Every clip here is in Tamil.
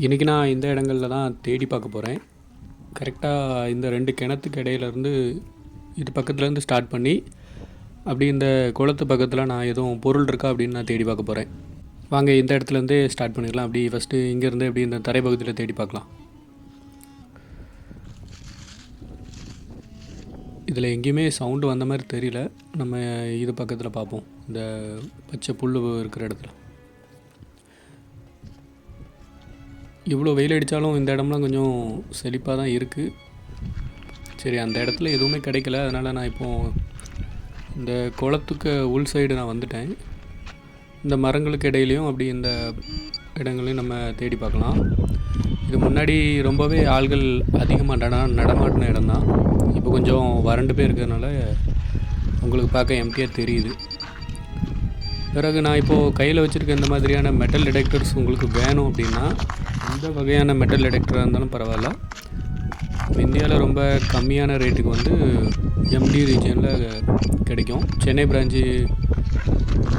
இன்றைக்கி நான் இந்த இடங்களில் தான் தேடி பார்க்க போகிறேன். கரெக்டாக இந்த 2 கிணத்துக்கு இடையிலேருந்து இது பக்கத்துலேருந்து ஸ்டார்ட் பண்ணி அப்படி இந்த குளத்து பக்கத்தில் நான் எதுவும் பொருள் இருக்கா அப்படின்னு நான் தேடி பார்க்க போகிறேன். வாங்க இந்த இடத்துலேருந்தே ஸ்டார்ட் பண்ணிடலாம். அப்படி ஃபஸ்ட்டு இங்கேருந்து அப்படி இந்த தரைப்பகுதியில் தேடி பார்க்கலாம். இதில் எங்கேயுமே சவுண்டு வந்த மாதிரி தெரியல. நம்ம இது பக்கத்தில் பார்ப்போம், இந்த பச்சை புல் இருக்கிற இடத்துல. இவ்வளோ வெயில் அடித்தாலும் இந்த இடம்லாம் கொஞ்சம் செழிப்பாக தான் இருக்குது. சரி, அந்த இடத்துல எதுவுமே கிடைக்கல. அதனால் நான் இப்போது இந்த குளத்துக்கு உள் சைடு நான் வந்துட்டேன். இந்த மரங்களுக்கு இடையிலையும் அப்படி இந்த இடங்களையும் நம்ம தேடி பார்க்கலாம். இது முன்னாடி ரொம்பவே ஆள்கள் அதிகமாக நடமாட்டின இடம் தான். இப்போ கொஞ்சம் வறண்டு போய் இருக்கிறதுனால உங்களுக்கு பார்க்க எம்டியாக தெரியுது. பிறகு நான் இப்போது கையில் வச்சுருக்க இந்த மாதிரியான மெட்டல் டிடெக்டர்ஸ் உங்களுக்கு வேணும் அப்படின்னா எந்த வகையான மெட்டல் டிடெக்டராக இருந்தாலும் பரவாயில்ல. இந்தியாவில் ரொம்ப கம்மியான ரேட்டுக்கு வந்து எம்டி ரீஜியனில் கிடைக்கும். சென்னை பிரான்ச்சு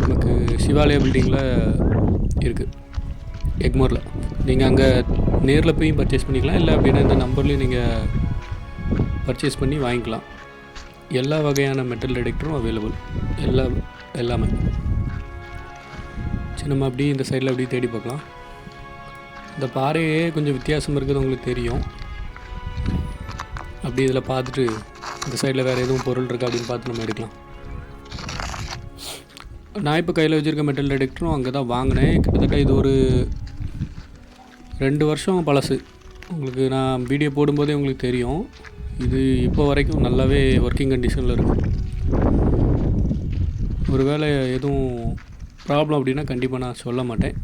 நமக்கு சிவாலயா பில்டிங்கில் இருக்குது, எக்மோரில். நீங்கள் அங்கே நேரில் போய் பர்ச்சேஸ் பண்ணிக்கலாம், இல்லை அப்படின்னா இந்த நம்பர்லேயும் நீங்கள் பர்ச்சேஸ் பண்ணி வாங்கிக்கலாம். எல்லா வகையான மெட்டல் டிடெக்டரும் அவைலபிள், எல்லாமே. சரி, நம்ம அப்படி இந்த சைடில் அப்படி தேடி பார்க்கலாம். இந்த பாறையே கொஞ்சம் வித்தியாசம் இருக்குது, உங்களுக்கு தெரியும். அப்படி இதில் பார்த்துட்டு இந்த சைடில் வேறு எதுவும் பொருள் இருக்கா அப்படின்னு பார்த்து நம்ம எடுக்கலாம். நான் இப்போ கையில் வச்சுருக்க மெட்டல் டிடெக்டரும் அங்கே தான் வாங்கினேன். கிட்டத்தட்ட இது ஒரு 2 வருஷம் பழசு. உங்களுக்கு நான் வீடியோ போடும்போதே உங்களுக்கு தெரியும். இது இப்போ வரைக்கும் நல்லாவே ஒர்க்கிங் கண்டிஷனில் இருக்கும். ஒரு வேளை எதுவும் ப்ராப்ளம் அப்படின்னா கண்டிப்பாக நான் சொல்ல மாட்டேன்.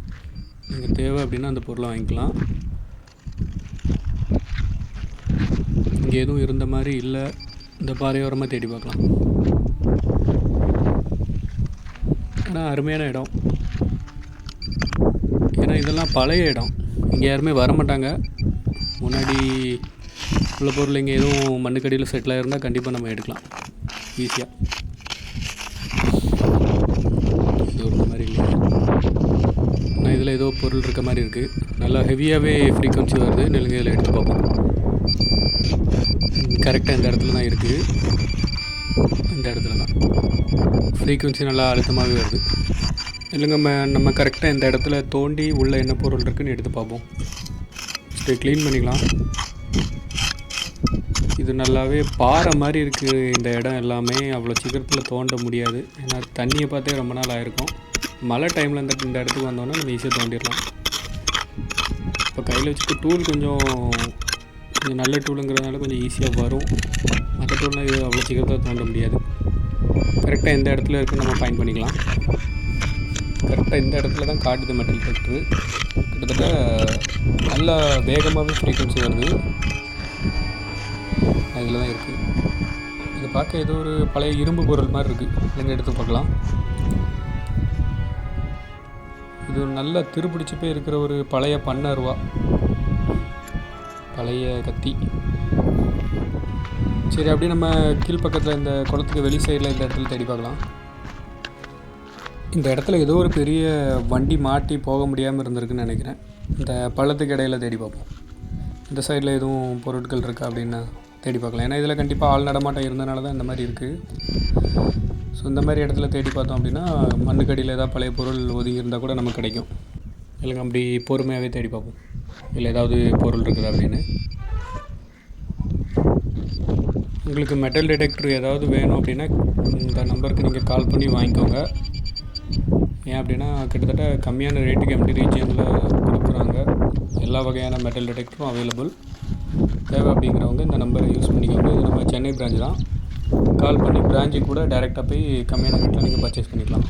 நீங்கள் தேவை அப்படின்னா அந்த பொருளை வாங்கிக்கலாம். இங்கே எதுவும் இருந்த மாதிரி இல்லை. இந்த பாறையோரமாக தேடி பார்க்கலாம். ஆனால் அருமையான இடம். ஏன்னா இதெல்லாம் பழைய இடம், இங்கே யாருமே வரமாட்டாங்க. முன்னாடி உள்ள பொருள் இங்கே எதுவும் மண்ணுக்கடியில் செட்டில் ஆகிருந்தால் கண்டிப்பாக நம்ம எடுக்கலாம் ஈஸியாக. இது ஒரு மாதிரி இல்லை, ஆனால் இதில் ஏதோ பொருள் இருக்க மாதிரி இருக்குது. நல்லா ஹெவியாகவே ஃப்ரீக்வன்சி வருது. நெல்லுங்க இதில் எடுத்து பார்ப்போம். கரெக்டாக இந்த இடத்துல தான் இருக்குது. இந்த இடத்துல தான் ஃப்ரீக்வன்சி நல்லா அழுத்தமாகவே வருது. இல்லைங்க, நம்ம கரெக்டாக இந்த இடத்துல தோண்டி உள்ளே என்ன பொருள் இருக்குதுன்னு எடுத்து பார்ப்போம். ஃபஸ்ட்டு க்ளீன் பண்ணிக்கலாம். இது நல்லாவே பாறை மாதிரி இருக்குது. இந்த இடம் எல்லாமே அவ்வளோ சீக்கிரத்தில் தோண்ட முடியாது. ஏன்னா தண்ணியை பார்த்தே ரொம்ப நாள் ஆகிருக்கும். மழை டைமில் இந்த இடத்துக்கு வந்தோன்னா நம்ம ஈஸியாக தோண்டிடலாம். இப்போ கையில் வச்சுட்டு டூல் கொஞ்சம் நல்ல டூலுங்கிறதுனால கொஞ்சம் ஈஸியாக வரும். மற்ற டூல்னால் இது அவ்வளோ சீக்கிரத்தில் தோண்ட முடியாது. கரெக்டாக எந்த இடத்துல இருக்குன்னு நம்ம ஃபைண்ட் பண்ணிக்கலாம். கரெக்டாக இந்த இடத்துல தான் காட்டுது மெட்டல் டிடெக்டரு. கிட்டத்தட்ட நல்லா வேகமாகவே ஃப்ரீக்வன்சி வருது. இதில் தான் இருக்குது. இது பார்க்க ஏதோ ஒரு பழைய இரும்பு பொருள் மாதிரி இருக்குது. இல்லைங்க, எடுத்து பார்க்கலாம். இது ஒரு நல்ல திருப்பிடிச்சு போய் இருக்கிற ஒரு பழைய பண்ணருவா, பழைய கத்தி. சரி, அப்படியே நம்ம கீழ்ப்பக்கத்தில் இந்த குளத்துக்கு வெளி சைடில் இந்த இடத்துல தேடி பார்க்கலாம். இந்த இடத்துல ஏதோ ஒரு பெரிய வண்டி மாட்டி போக முடியாமல் இருந்திருக்குன்னு நினைக்கிறேன். இந்த பள்ளத்துக்கு இடையில் தேடி பார்ப்போம். இந்த சைடில் எதுவும் பொருட்கள் இருக்கா அப்படின்னு தேடி பார்க்கலாம். ஏன்னா இதில் கண்டிப்பாக ஆள் நடமாட்டம் இருந்தனால தான் இந்த மாதிரி இருக்குது. ஸோ இந்த மாதிரி இடத்துல தேடி பார்த்தோம் அப்படின்னா மண்ணுக்கடியில் ஏதாவது பழைய பொருள் ஒதுங்கி இருந்தால் கூட நமக்கு கிடைக்கும். இல்லைங்க, அப்படி பொறுமையாகவே தேடி பார்ப்போம், இல்லை ஏதாவது பொருள் இருக்குது அப்படின்னு. உங்களுக்கு மெட்டல் டிடெக்டர் ஏதாவது வேணும் அப்படின்னா இந்த நம்பருக்கு நீங்கள் கால் பண்ணி வாங்கிக்கோங்க. ஏன் அப்படின்னா கிட்டத்தட்ட கம்மியான ரேட்டுக்கு எம்டி ரீஜியனில் கொடுக்குறாங்க. எல்லா வகையான மெட்டல் டிடெக்டரும் அவைலபிள். தேவை அப்படிங்கிறவங்க இந்த நம்பரை யூஸ் பண்ணிக்கோங்க. இது நம்ம சென்னை பிரான்ச் தான். கால் பண்ணி பிரான்ச்சுக்கு கூட டைரெக்டாக போய் கம்மியான ரேட்டில் நீங்கள் பர்ச்சேஸ் பண்ணிக்கலாம்.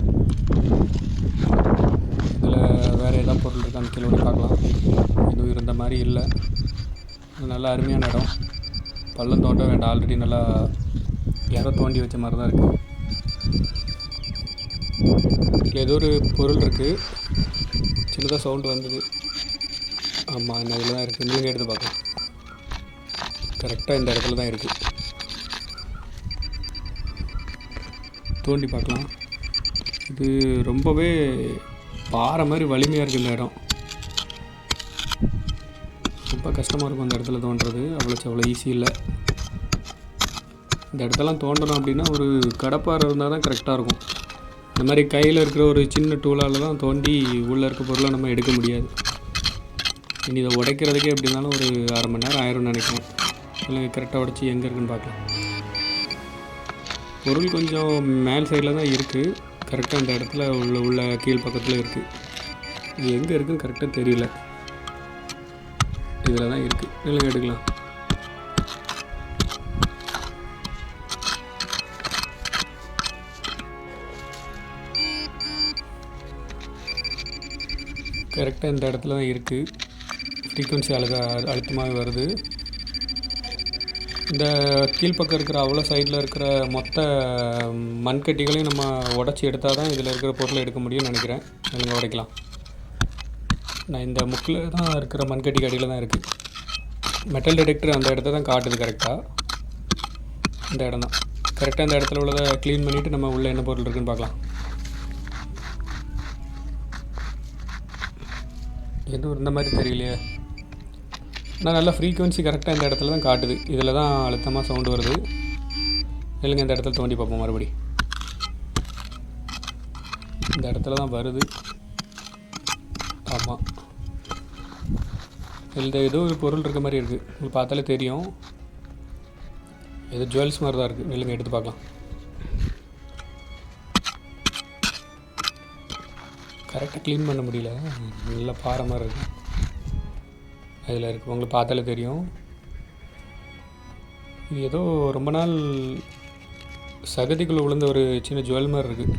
இதில் வேறு ஏதாவது பொருள் இருக்கான்னு கீழே பார்க்கலாம். எதுவும் இருந்த மாதிரி இல்லை. நல்லா அருமையான இடம். பள்ளம் தோண்ட வேண்டாம், ஆல்ரெடி நல்லா யாரோ தோண்டி வச்ச மாதிரி தான் இருக்குது. இதில் ஏதோ ஒரு பொருள் இருக்குது. சின்னதாக சவுண்டு வந்தது. ஆமாம், இந்த இதில் தான் இருக்குது. நீங்கள் எடுத்து பார்க்கலாம். கரெக்டாக இந்த இடத்துல தான் இருக்குது. தோண்டி பார்க்கலாம். இது ரொம்பவே பாறை மாதிரி வலிமையாக இருக்குது இந்த இடம். கண்டிப்பாக கஷ்டமாக இருக்கும் அந்த இடத்துல தோண்டுறது. அவ்வளோ ஈஸி இல்லை. இந்த இடத்தெல்லாம் தோண்டணும் அப்படின்னா ஒரு கடப்பாறை இருந்தால் தான் கரெக்டாக இருக்கும். இந்த மாதிரி கையில் இருக்கிற ஒரு சின்ன டூலால் தான் தோண்டி உள்ளே இருக்க பொருளை நம்ம எடுக்க முடியாது. இனி இதை உடைக்கிறதுக்கே எப்படி இருந்தாலும் ஒரு 1/2 மணி நேரம் ஆயிரும்னு நினைக்கிறேன். இல்லை கரெக்டாக உடச்சி எங்கே இருக்குதுன்னு பார்க்கலாம். பொருள் கொஞ்சம் மேல் சைடில் தான் இருக்குது. கரெக்டாக இந்த இடத்துல உள்ள கீழ் பக்கத்தில் இருக்குது. இது எங்கே இருக்குதுன்னு கரெக்டாக தெரியல. இதில் தான் இருக்குது. இல்லை எடுக்கலாம். கரெக்டாக இந்த இடத்துல தான் இருக்குது. ஃப்ரீக்வன்சி அழுத்தமாக வருது. இந்த கீழ்ப்பக்கம் இருக்கிற அவ்வளோ சைடில் இருக்கிற மொத்த மண்கட்டிகளையும் நம்ம உடச்சி எடுத்தால் தான் இதில் இருக்கிற பொருளை எடுக்க முடியும்னு நினைக்கிறேன். நீங்கள் உடைக்கலாம். நான் இந்த முக்கில் தான் இருக்கிற மண்கட்டி அடியில் தான் இருக்குது. மெட்டல் டிடெக்டர் அந்த இடத்த தான் காட்டுது. கரெக்டாக இந்த இடம் தான். கரெக்டாக இந்த இடத்துல உள்ளதை க்ளீன் பண்ணிவிட்டு நம்ம உள்ளே என்ன பொருள் இருக்குதுன்னு பார்க்கலாம். எதுவும் இருந்த மாதிரி தெரியலையே. ஆனால் நல்லா ஃப்ரீக்வன்சி கரெக்டாக இந்த இடத்துல தான் காட்டுது. இதில் தான் அழுத்தமாக சவுண்டு வருது. இல்லைங்க, இந்த இடத்துல தோண்டி பார்ப்போம் மறுபடி. இந்த இடத்துல தான் வருது. ஆமாம், இதில் ஏதோ ஒரு பொருள் இருக்க மாதிரி இருக்குது. உங்களுக்கு பார்த்தாலே தெரியும். ஏதோ ஜுவல்ஸ் மாதிரி தான் இருக்குது. இல்லைங்க, எடுத்து பார்க்கலாம். கரெக்டாக க்ளீன் பண்ண முடியல. நல்லா பாறை மாதிரி இருக்குது. அதில் இருக்குது. உங்களுக்கு பார்த்தாலே தெரியும். இது ஏதோ ரொம்ப நாள் சகதிக்குள்ளே விழுந்த ஒரு சின்ன ஜுவல் மாதிரி இருக்குது.